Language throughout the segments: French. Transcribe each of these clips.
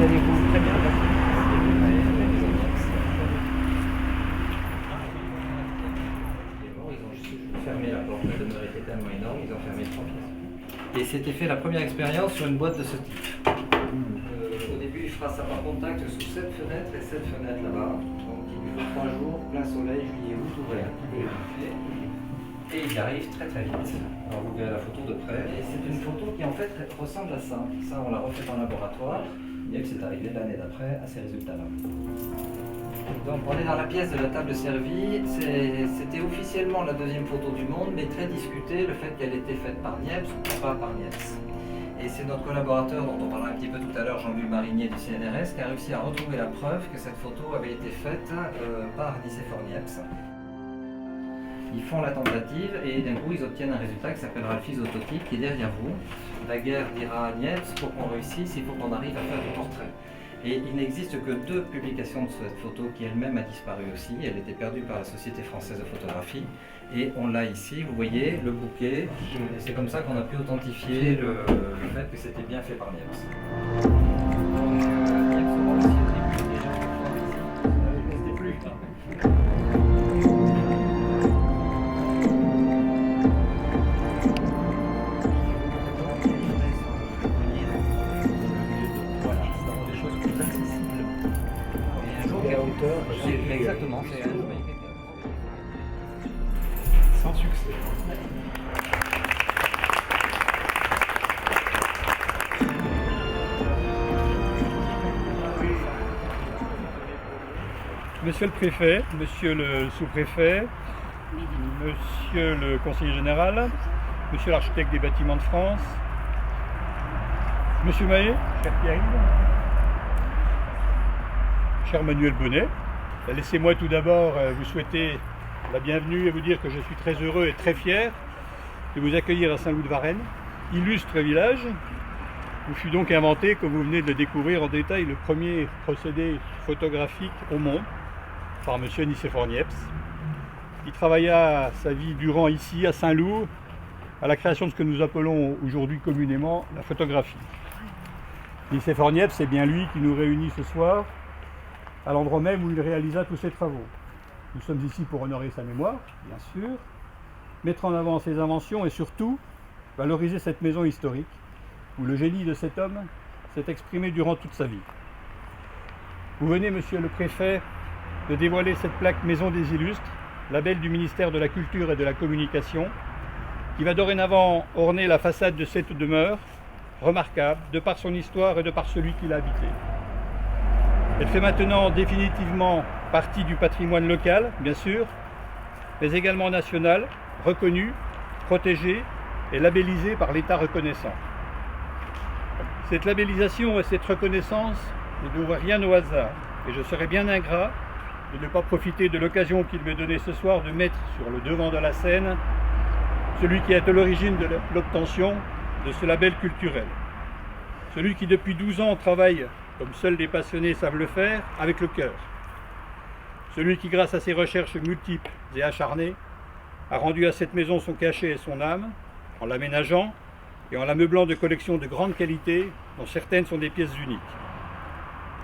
allez-vous? Très bien. Ils ont juste fermé la porte, la demeure était tellement énorme, ils ont fermé 3 pièces. Et c'était fait la première expérience sur une boîte de ce type. Au début, il fera ça par contact sous cette fenêtre et cette fenêtre là-bas. Donc il lui faut 3 jours, plein soleil, juillet, août, ouvert. Et il y arrive très très vite. Alors vous verrez la photo de près. Et c'est une photo qui en fait ressemble à ça. Ça, on l'a refait en laboratoire. Niepce est arrivé l'année d'après à ces résultats-là. Donc on est dans la pièce de la table servie. C'était officiellement la deuxième photo du monde, mais très discuté le fait qu'elle était faite par Niepce ou pas par Niepce. Et c'est notre collaborateur dont on parlera un petit peu tout à l'heure, Jean-Louis Marinier du CNRS, qui a réussi à retrouver la preuve que cette photo avait été faite par Nicéphore Niepce. Ils font la tentative et d'un coup ils obtiennent un résultat qui s'appellera le physototype qui est derrière vous. La guerre dira à Niepce, pour qu'on réussisse, il faut qu'on arrive à faire du portrait. Et il n'existe que 2 publications de cette photo qui elle-même a disparu aussi. Elle était perdue par la Société française de photographie. Et on l'a ici, vous voyez, le bouquet. Et c'est comme ça qu'on a pu authentifier le fait que c'était bien fait par Niepce. Donc Niepce aura aussi attribué déjà une fois ici. Ne restez plus. Exactement, c'est un jour. Sans succès. Monsieur le préfet, monsieur le sous-préfet, monsieur le conseiller général, monsieur l'architecte des bâtiments de France, monsieur Mahé, cher Pierre-Yves, cher Manuel Bonnet, laissez-moi tout d'abord vous souhaiter la bienvenue et vous dire que je suis très heureux et très fier de vous accueillir à Saint-Loup-de-Varennes, illustre village où fut donc inventé, comme vous venez de le découvrir en détail, le premier procédé photographique au monde par M. Nicéphore Niepce. Il travailla sa vie durant ici à Saint-Loup à la création de ce que nous appelons aujourd'hui communément la photographie. Nicéphore Niepce, c'est bien lui qui nous réunit ce soir à l'endroit même où il réalisa tous ses travaux. Nous sommes ici pour honorer sa mémoire, bien sûr, mettre en avant ses inventions et surtout valoriser cette maison historique où le génie de cet homme s'est exprimé durant toute sa vie. Vous venez, monsieur le préfet, de dévoiler cette plaque Maison des Illustres, label du ministère de la Culture et de la Communication, qui va dorénavant orner la façade de cette demeure, remarquable de par son histoire et de par celui qui l'a habité. Elle fait maintenant définitivement partie du patrimoine local, bien sûr, mais également national, reconnu, protégé et labellisé par l'État reconnaissant. Cette labellisation et cette reconnaissance ne doivent rien au hasard, et je serais bien ingrat de ne pas profiter de l'occasion qu'il m'est donnée ce soir de mettre sur le devant de la scène celui qui est à l'origine de l'obtention de ce label culturel. Celui qui depuis 12 ans travaille, comme seuls les passionnés savent le faire, avec le cœur. Celui qui, grâce à ses recherches multiples et acharnées, a rendu à cette maison son cachet et son âme, en l'aménageant et en l'ameublant de collections de grande qualité, dont certaines sont des pièces uniques.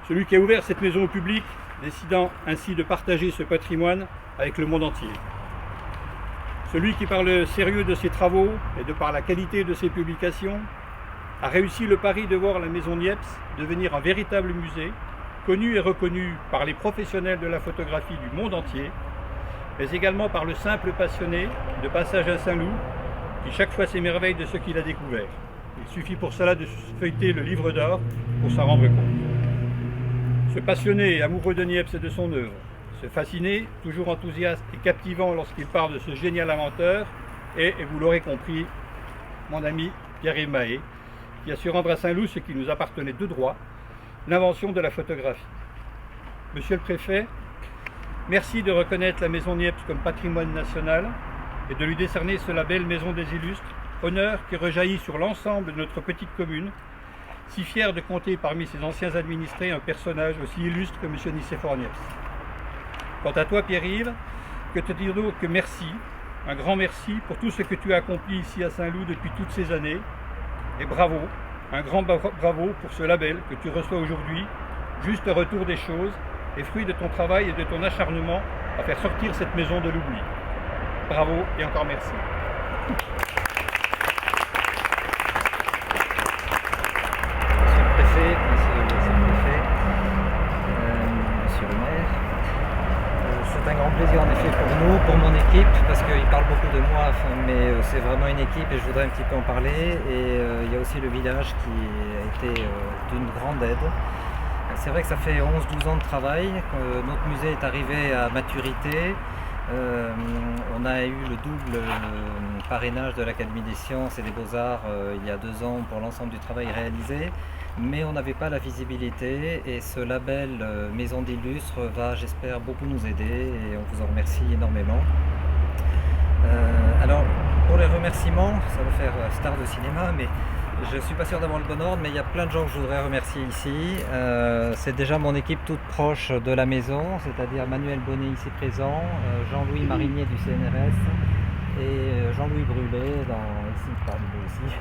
Celui qui a ouvert cette maison au public, décidant ainsi de partager ce patrimoine avec le monde entier. Celui qui, par le sérieux de ses travaux et de par la qualité de ses publications, a réussi le pari de voir la maison Niepce devenir un véritable musée, connu et reconnu par les professionnels de la photographie du monde entier, mais également par le simple passionné de passage à Saint-Loup, qui chaque fois s'émerveille de ce qu'il a découvert. Il suffit pour cela de feuilleter le livre d'or pour s'en rendre compte. Ce passionné, amoureux de Niepce et de son œuvre, ce fasciné, toujours enthousiaste et captivant lorsqu'il parle de ce génial inventeur, et vous l'aurez compris, mon ami Pierre-Yves Mahé, qui a su rendre à Saint-Loup ce qui nous appartenait de droit, l'invention de la photographie. Monsieur le préfet, merci de reconnaître la maison Niepce comme patrimoine national et de lui décerner ce label Maison des Illustres, honneur qui rejaillit sur l'ensemble de notre petite commune, si fière de compter parmi ses anciens administrés un personnage aussi illustre que M. Nicéphore Niepce. Quant à toi, Pierre-Yves, que te dire d'autre que merci, un grand merci pour tout ce que tu as accompli ici à Saint-Loup depuis toutes ces années, et bravo Un grand bravo pour ce label que tu reçois aujourd'hui, juste retour des choses et fruit de ton travail et de ton acharnement à faire sortir cette maison de l'oubli. Bravo et encore merci. Monsieur le préfet, monsieur le vice-préfet, monsieur le maire, c'est un grand plaisir en effet pour nous, pour mon équipe, parce qu'il parle beaucoup de moi, mais c'est vraiment une équipe et je voudrais un petit peu en parler. Et il y a aussi le village qui a été d'une grande aide. C'est vrai que ça fait 11-12 ans de travail, notre musée est arrivé à maturité. On a eu le double parrainage de l'Académie des sciences et des beaux-arts il y a 2 ans pour l'ensemble du travail réalisé, mais on n'avait pas la visibilité et ce label Maison d'Illustres va, j'espère, beaucoup nous aider et on vous en remercie énormément. Alors, pour les remerciements, ça va faire star de cinéma, mais je ne suis pas sûr d'avoir le bon ordre, mais il y a plein de gens que je voudrais remercier ici. C'est déjà mon équipe toute proche de la maison, c'est-à-dire Manuel Bonnet ici présent, Jean-Louis Marinier du CNRS et Jean-Louis Brûlé, ici parmi nous aussi,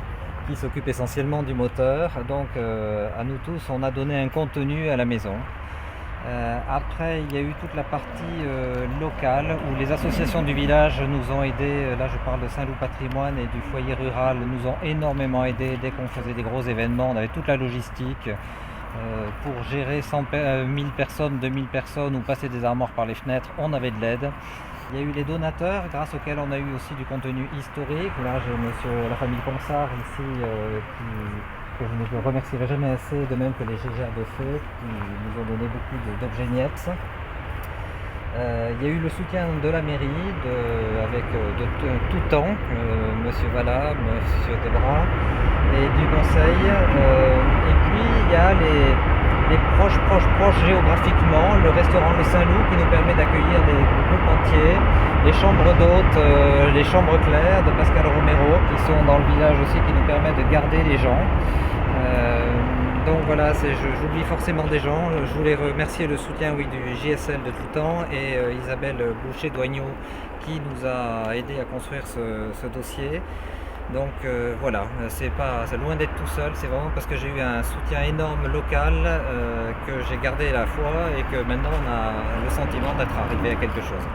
qui s'occupe essentiellement du moteur. Donc à nous tous, on a donné un contenu à la maison. Après, il y a eu toute la partie locale où les associations du village nous ont aidés. Là, je parle de Saint-Loup Patrimoine et du foyer rural, nous ont énormément aidés dès qu'on faisait des gros événements. On avait toute la logistique pour gérer 1000 personnes, 2000 personnes ou passer des armoires par les fenêtres. On avait de l'aide. Il y a eu les donateurs, grâce auxquels on a eu aussi du contenu historique. Là, j'ai la famille Ponsard ici que je ne remercierai jamais assez, de même que les Gégères de Feu qui nous ont donné beaucoup d'objets NIEPS. Il y a eu le soutien de la mairie avec de tout temps, monsieur Vallat, monsieur Debras, et du conseil. Et puis il y a les proches géographiquement, le restaurant Le Saint-Loup qui nous permet d'accueillir des groupes entiers, les chambres d'hôtes, les chambres claires de Pascal Romero qui sont dans le village aussi, qui nous permettent de garder les gens. Donc voilà, j'oublie forcément des gens. Je voulais remercier le soutien du JSL de tout temps et Isabelle Boucher-Doignot qui nous a aidé à construire ce dossier. Donc voilà, c'est loin d'être tout seul, c'est vraiment parce que j'ai eu un soutien énorme local que j'ai gardé la foi et que maintenant on a le sentiment d'être arrivé à quelque chose.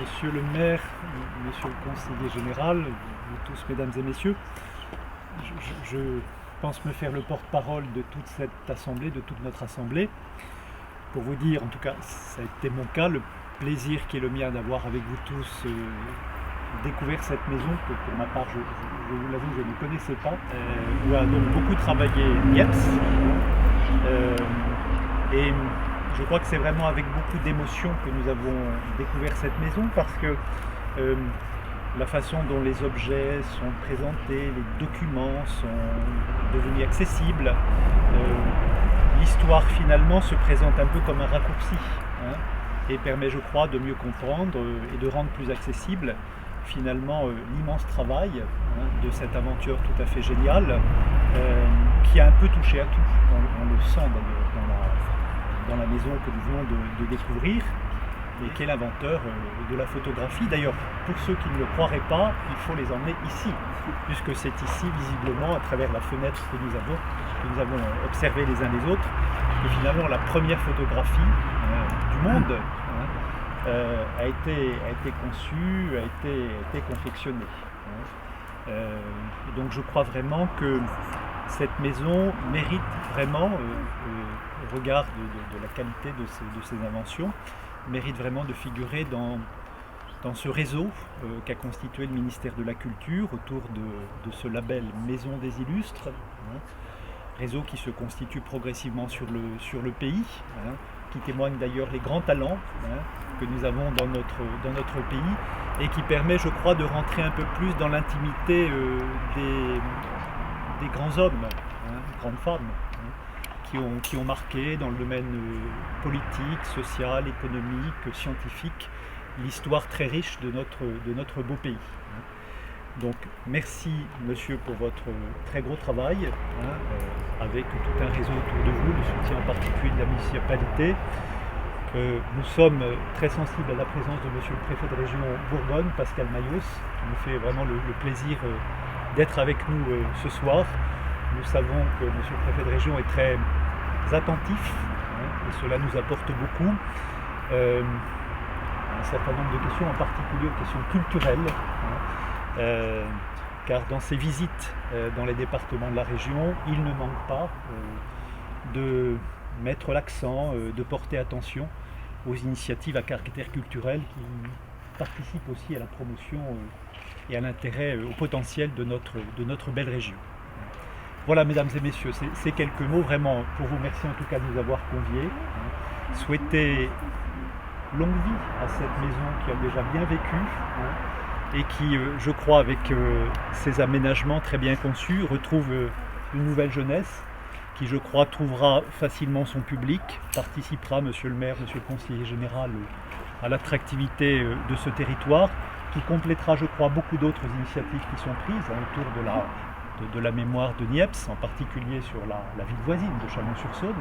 Monsieur le maire, monsieur le conseiller général, vous tous mesdames et messieurs, je pense me faire le porte-parole de toute cette assemblée, de toute notre assemblée, pour vous dire, en tout cas ça a été mon cas, le plaisir qui est le mien d'avoir avec vous tous découvert cette maison que pour ma part je vous l'avoue je ne connaissais pas, où a donc beaucoup travaillé Niepce, et je crois que c'est vraiment avec beaucoup d'émotion que nous avons découvert cette maison parce que la façon dont les objets sont présentés, les documents sont devenus accessibles, l'histoire finalement se présente un peu comme un raccourci et permet, je crois, de mieux comprendre et de rendre plus accessible finalement l'immense travail de cette aventure tout à fait géniale qui a un peu touché à tout. On le sent dans la maison que nous venons de découvrir, et qui est l'inventeur de la photographie. D'ailleurs, pour ceux qui ne le croiraient pas, il faut les emmener ici, puisque c'est ici, visiblement, à travers la fenêtre que nous avons observé les uns les autres, que finalement la première photographie du monde a été conçue, a été confectionnée. Et donc je crois vraiment que cette maison mérite vraiment, au regard de la qualité de ses inventions, mérite vraiment de figurer dans ce réseau qu'a constitué le ministère de la Culture autour de ce label Maison des Illustres, réseau qui se constitue progressivement sur le pays, qui témoigne d'ailleurs les grands talents que nous avons dans notre pays et qui permet, je crois, de rentrer un peu plus dans l'intimité des grands hommes, grandes femmes, qui ont marqué dans le domaine politique, social, économique, scientifique, l'histoire très riche de notre beau pays. Donc merci monsieur pour votre très gros travail, avec tout un réseau autour de vous, le soutien en particulier de la municipalité. que nous sommes très sensibles à la présence de Monsieur le Préfet de région Bourgogne, Pascal Mayos, qui nous fait vraiment le plaisir d'être avec nous ce soir. Nous savons que Monsieur le Préfet de région est très attentif, et cela nous apporte beaucoup. Un certain nombre de questions, en particulier aux questions culturelles, car dans ses visites dans les départements de la région, il ne manque pas de mettre l'accent, de porter attention aux initiatives à caractère culturel qui participent aussi à la promotion et à l'intérêt, au potentiel de notre belle région. Voilà, mesdames et messieurs, ces quelques mots vraiment pour vous remercier en tout cas de nous avoir conviés. Souhaiter longue vie à cette maison qui a déjà bien vécu et qui, je crois, avec ses aménagements très bien conçus, retrouve une nouvelle jeunesse qui, je crois, trouvera facilement son public, participera, monsieur le maire, monsieur le conseiller général, à l'attractivité de ce territoire, qui complétera, je crois, beaucoup d'autres initiatives qui sont prises autour de la mémoire de Niepce, en particulier sur la ville voisine de Chalon-sur-Saône.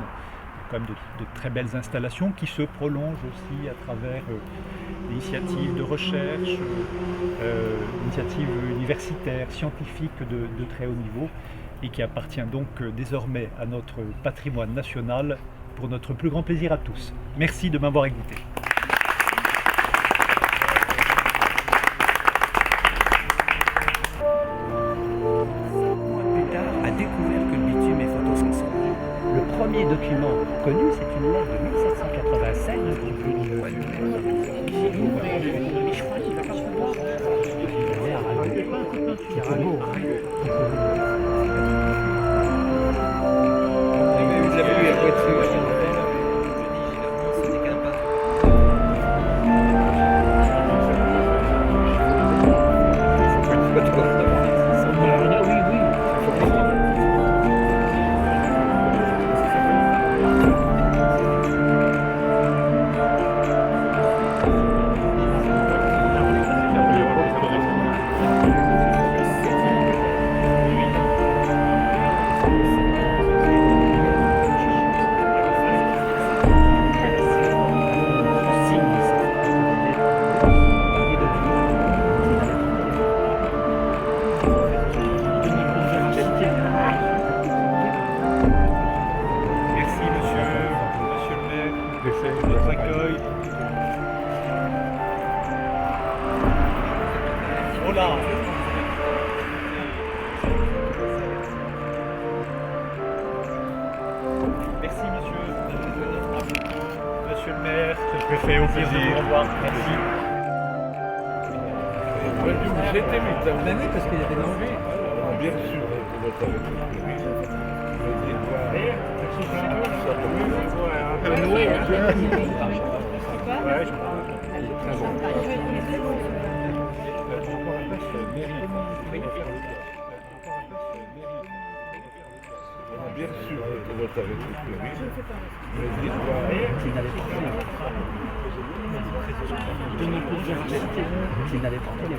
Quand même de très belles installations qui se prolongent aussi à travers l'initiative de recherche, initiatives universitaires, scientifiques de très haut niveau et qui appartient donc désormais à notre patrimoine national pour notre plus grand plaisir à tous. Merci de m'avoir écouté. Plus tard, a découvert que le bitume est photosensible. Le premier document connu, c'est une lettre de 1787 Merci monsieur. Monsieur le maire, je me fais au plaisir de vous revoir. Merci. J'étais mis l'année parce qu'il y avait des envies. Bien sûr, bien sûr, qui n'avait pas fait les